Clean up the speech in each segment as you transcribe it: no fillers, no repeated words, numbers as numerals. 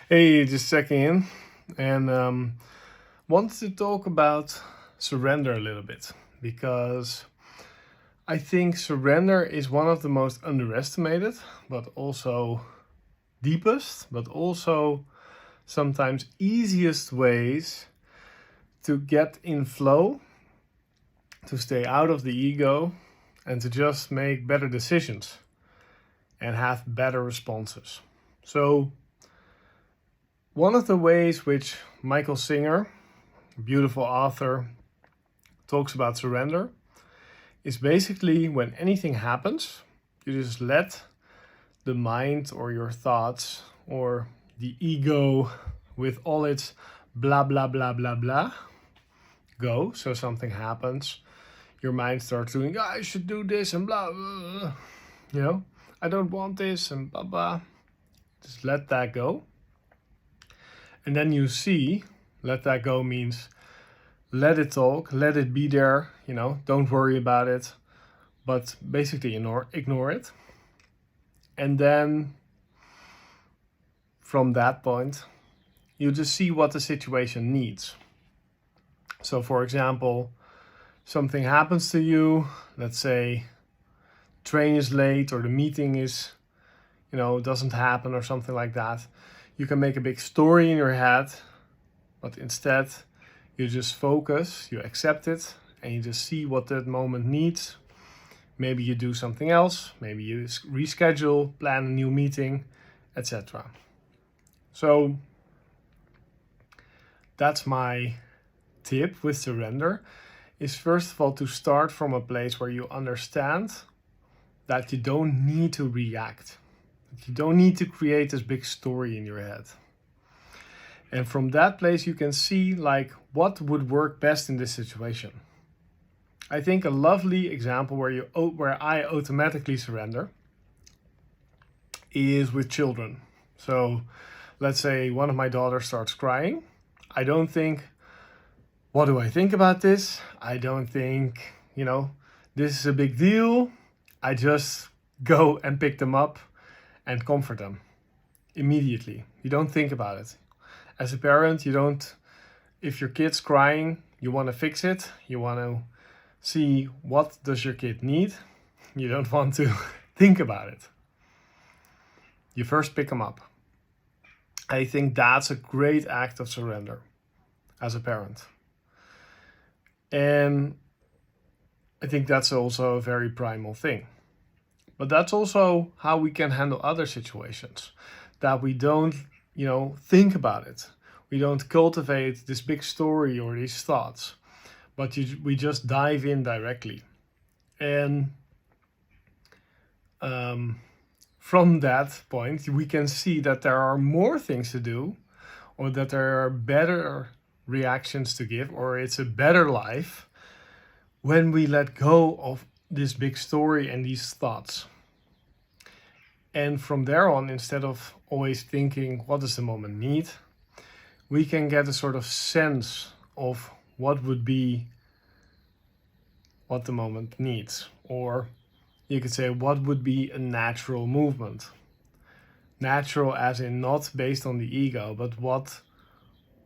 Hey, just checking in and wanted to talk about surrender a little bit because I think surrender is one of the most underestimated, but also deepest, but also sometimes easiest ways to get in flow, to stay out of the ego, and to just make better decisions and have better responses. So, one of the ways which Michael Singer, a beautiful author, talks about surrender is basically when anything happens, you just let the mind or your thoughts or the ego with all its blah, blah, blah, blah, blah go. So something happens, your mind starts doing, I should do this and blah, blah, blah. I don't want this and blah, blah. Just let that go. And then you see, let that go means let it talk, let it be there, don't worry about it, but basically ignore it. And then from that point, you just see what the situation needs. So for example, something happens to you, let's say train is late or the meeting is, doesn't happen or something like that. You can make a big story in your head, but instead you just focus, you accept it, and you just see what that moment needs. Maybe you do something else, maybe you reschedule, plan a new meeting, etc. So that's my tip with surrender, is first of all to start from a place where you understand that you don't need to react. You don't need to create this big story in your head. And from that place, you can see what would work best in this situation. I think a lovely example where I automatically surrender is with children. So let's say one of my daughters starts crying. I don't think, what do I think about this? I don't think, this is a big deal. I just go and pick them up and comfort them immediately. You don't think about it. As a parent, if your kid's crying, you want to fix it. You want to see what does your kid need. You don't want to think about it. You first pick them up. I think that's a great act of surrender as a parent. And I think that's also a very primal thing. But that's also how we can handle other situations, that we don't, think about it. We don't cultivate this big story or these thoughts, but we just dive in directly. And from that point, we can see that there are more things to do, or that there are better reactions to give, or it's a better life when we let go of this big story and these thoughts. And from there on, instead of always thinking, what does the moment need? We can get a sort of sense of what would be what the moment needs. Or you could say, what would be a natural movement? Natural as in not based on the ego, but what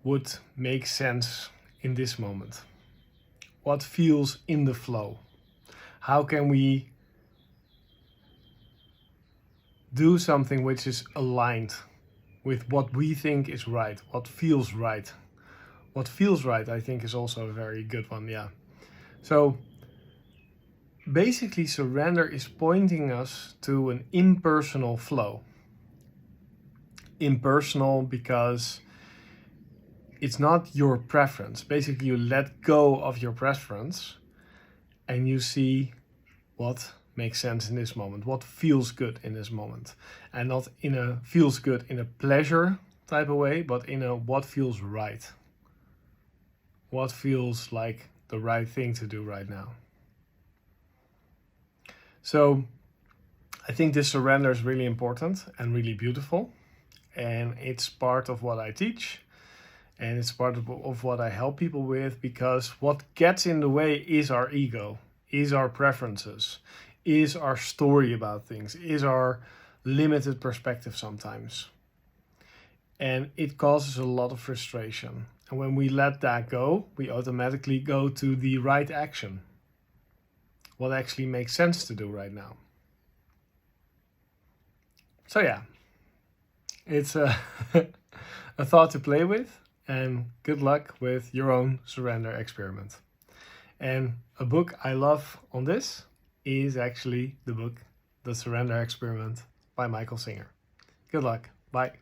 would make sense in this moment? What feels in the flow? How can we do something which is aligned with what we think is right, what feels right? What feels right, I think, is also a very good one, yeah. So basically, surrender is pointing us to an impersonal flow. Impersonal because it's not your preference. Basically, you let go of your preference and you see what makes sense in this moment, what feels good in this moment. And not in a feels good in a pleasure type of way, but in a what feels right. What feels like the right thing to do right now. So I think this surrender is really important and really beautiful. And it's part of what I teach. And it's part of what I help people with, because what gets in the way is our ego, is our preferences, is our story about things, is our limited perspective sometimes. and it causes a lot of frustration. And when we let that go, we automatically go to the right action. What actually makes sense to do right now. So yeah, it's a, a thought to play with, and good luck with your own surrender experiment. And a book I love on this is actually the book The Surrender Experiment by Michael Singer. Good luck. Bye.